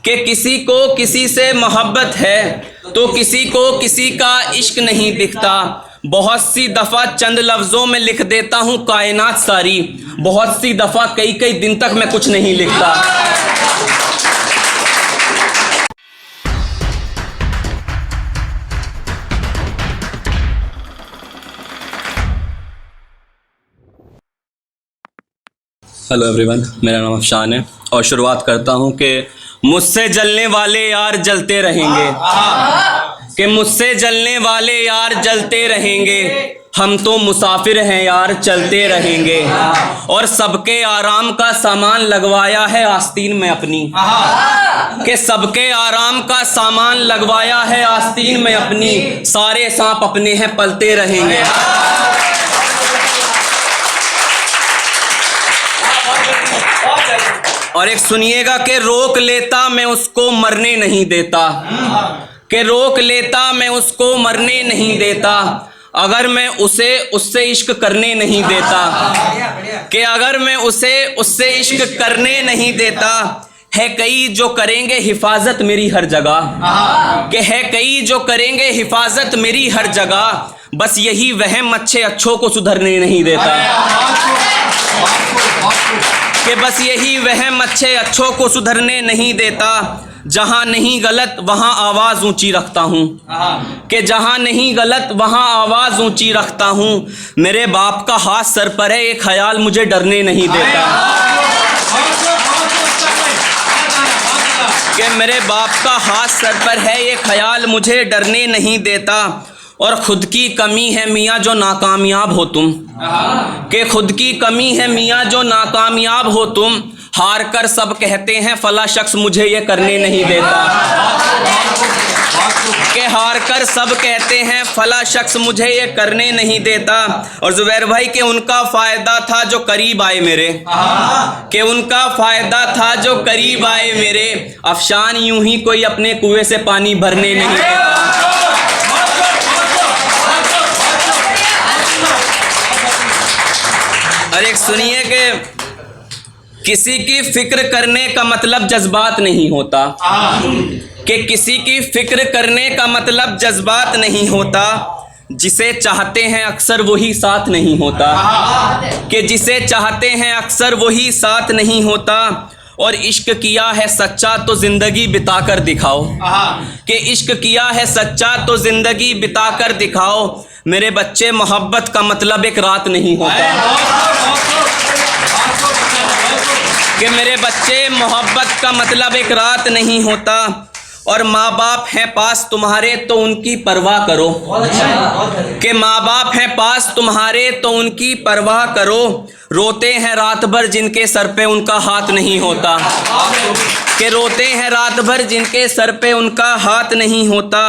कि किसी को किसी से मोहब्बत है तो किसी को किसी का इश्क नहीं दिखता। बहुत सी दफ़ा चंद लफ्ज़ों में लिख देता हूँ कायनात सारी, बहुत सी दफ़ा कई कई दिन तक मैं कुछ नहीं लिखता। हेलो एवरीवन, मेरा नाम अफशान है और शुरुआत करता हूँ कि मुझसे जलने वाले यार जलते रहेंगे, कि मुझसे जलने वाले यार जलते रहेंगे। हम तो मुसाफिर हैं यार, चलते रहेंगे। और सबके आराम का सामान लगवाया है आस्तीन में अपनी, कि सबके आराम का सामान लगवाया है आस्तीन में अपनी। सारे सांप अपने हैं, पलते रहेंगे। और एक सुनिएगा कि रोक लेता मैं उसको मरने नहीं देता, कि रोक लेता मैं उसको मरने नहीं देता। अगर मैं उसे उससे इश्क करने नहीं देता, कि अगर मैं उसे उससे इश्क करने नहीं देता। है कई जो करेंगे हिफाजत मेरी हर जगह, कि है कई जो करेंगे हिफाजत मेरी हर जगह। बस यही वहम अच्छे अच्छों को सुधरने नहीं देता, कि बस यही वहम अच्छे अच्छों को सुधरने नहीं देता। जहाँ नहीं गलत वहाँ आवाज़ ऊंची रखता हूँ, कि जहाँ नहीं गलत वहाँ आवाज़ ऊंची रखता हूँ। मेरे बाप का हाथ सर पर है, ये ख्याल मुझे डरने नहीं देता, कि मेरे बाप का हाथ सर पर है, ये ख्याल मुझे डरने नहीं देता। और खुद की कमी है मियाँ जो नाकामयाब हो तुम, कि खुद की कमी है मियाँ जो नाकामयाब हो तुम। हार कर सब कहते हैं फला शख्स मुझे ये करने नहीं देता, कि हार कर सब कहते हैं फला शख्स मुझे ये करने नहीं देता। और जुबैर भाई के उनका फ़ायदा था जो करीब आए मेरे, कि उनका फ़ायदा था जो करीब आए मेरे। अफशान यूं ही कोई अपने कुएं से पानी भरने नहीं देता। और एक सुनिए कि किसी की फिक्र करने का मतलब जज्बात नहीं होता, कि किसी की फिक्र करने का मतलब जज्बात नहीं होता। जिसे चाहते हैं अक्सर वही साथ नहीं होता, कि जिसे चाहते हैं अक्सर वही साथ नहीं होता। और इश्क किया है सच्चा तो ज़िंदगी बिता कर दिखाओ, कि इश्क किया है सच्चा तो ज़िंदगी बिता कर दिखाओ। मेरे बच्चे मोहब्बत का मतलब एक रात नहीं होता, कि मेरे बच्चे मोहब्बत का मतलब एक रात नहीं होता। और माँ बाप हैं पास तुम्हारे तो उनकी परवाह करो, कि माँ बाप हैं पास तुम्हारे तो उनकी परवाह करो। रोते हैं रात भर जिनके सर पे उनका हाथ नहीं होता, कि रोते हैं रात भर जिनके सर पे उनका हाथ नहीं होता।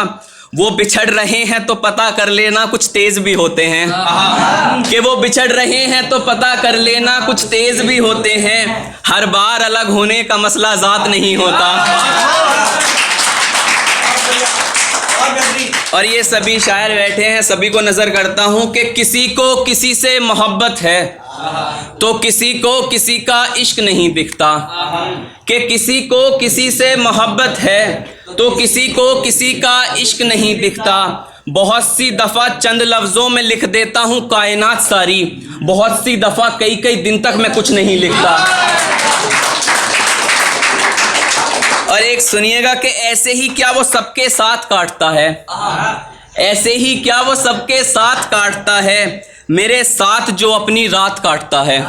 वो बिछड़ रहे हैं तो पता कर लेना कुछ तेज भी होते हैं, कि वो बिछड़ रहे हैं तो पता कर लेना कुछ तेज भी होते हैं। हर बार अलग होने का मसला ज़ात नहीं होता। और ये सभी शायर बैठे हैं, सभी को नज़र करता हूँ कि किसी को किसी से मोहब्बत है तो किसी को किसी का इश्क नहीं दिखता, कि किसी को किसी से मोहब्बत है तो किसी को किसी का इश्क नहीं दिखता। बहुत सी दफ़ा चंद लफ्ज़ों में लिख देता हूँ कायनात सारी, बहुत सी दफ़ा कई कई दिन तक मैं कुछ नहीं लिखता। और एक सुनिएगा कि ऐसे ही क्या वो सबके साथ काटता है, ऐसे ही क्या वो सबके साथ काटता है। मेरे साथ जो अपनी रात काटता है,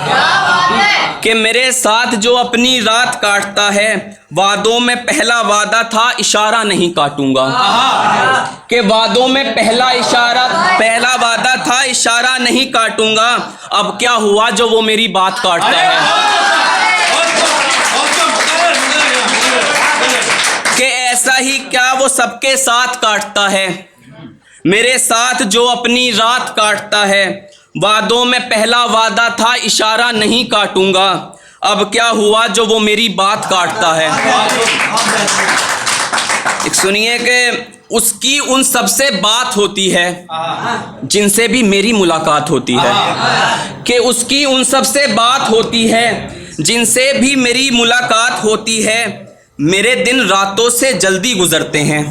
कि मेरे साथ जो अपनी रात काटता है। वादों में पहला वादा था इशारा नहीं काटूंगा, कि वादों में पहला वादा था इशारा नहीं काटूंगा। अब क्या हुआ जो वो मेरी बात काटता है, कि ऐसा ही क्या वो सबके साथ काटता है। मेरे साथ जो अपनी रात काटता है। वादों में पहला वादा था इशारा नहीं काटूंगा। अब क्या हुआ जो वो मेरी बात काटता है। एक सुनिए कि उसकी उन सबसे बात होती है जिनसे भी मेरी मुलाकात होती है, कि उसकी उन सबसे बात होती है जिनसे भी मेरी मुलाकात होती है। मेरे दिन रातों से जल्दी गुजरते हैं,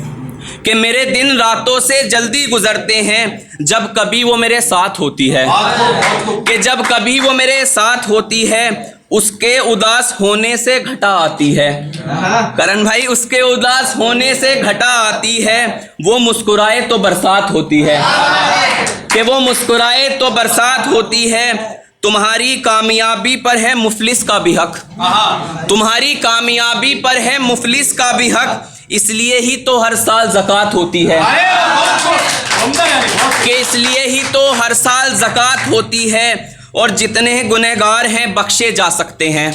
कि मेरे दिन रातों से जल्दी गुजरते हैं जब कभी वो मेरे साथ होती है, कि जब कभी वो मेरे साथ होती है उसके उदास होने से घटा आती है। करण भाई, उसके उदास होने से घटा आती है, वो मुस्कुराए तो बरसात होती है, कि वो मुस्कुराए तो बरसात होती है। तुम्हारी कामयाबी पर है मुफलिस का भी हक, तुम्हारी कामयाबी पर है मुफलिस का भी हक, इसलिए ही तो हर साल ज़कात होती है, कि इसलिए ही तो हर साल ज़कात होती है। और जितने गुनहगार हैं बख्शे जा सकते हैं,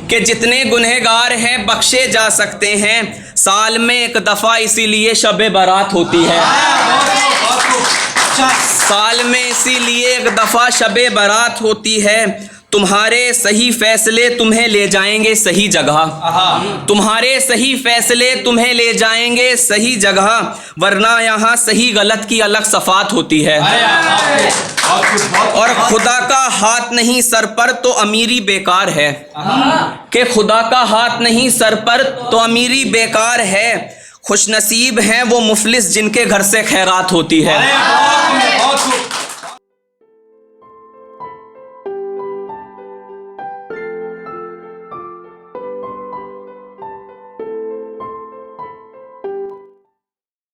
कि जितने गुनहगार हैं बख्शे जा सकते हैं। साल में एक दफ़ा इसीलिए शब बारात होती है, साल में इसीलिए एक दफ़ा शब बारात होती है। तुम्हारे सही फैसले तुम्हें ले जाएंगे सही जगह, तुम्हारे सही फैसले तुम्हें ले जाएंगे सही जगह, वरना यहाँ सही गलत की अलग सफात होती है। और खुदा का हाथ नहीं सर पर तो अमीरी बेकार है, कि खुदा का हाथ नहीं सर पर तो अमीरी बेकार है। खुशनसीब हैं वो मुफलिस जिनके घर से खैरात होती है।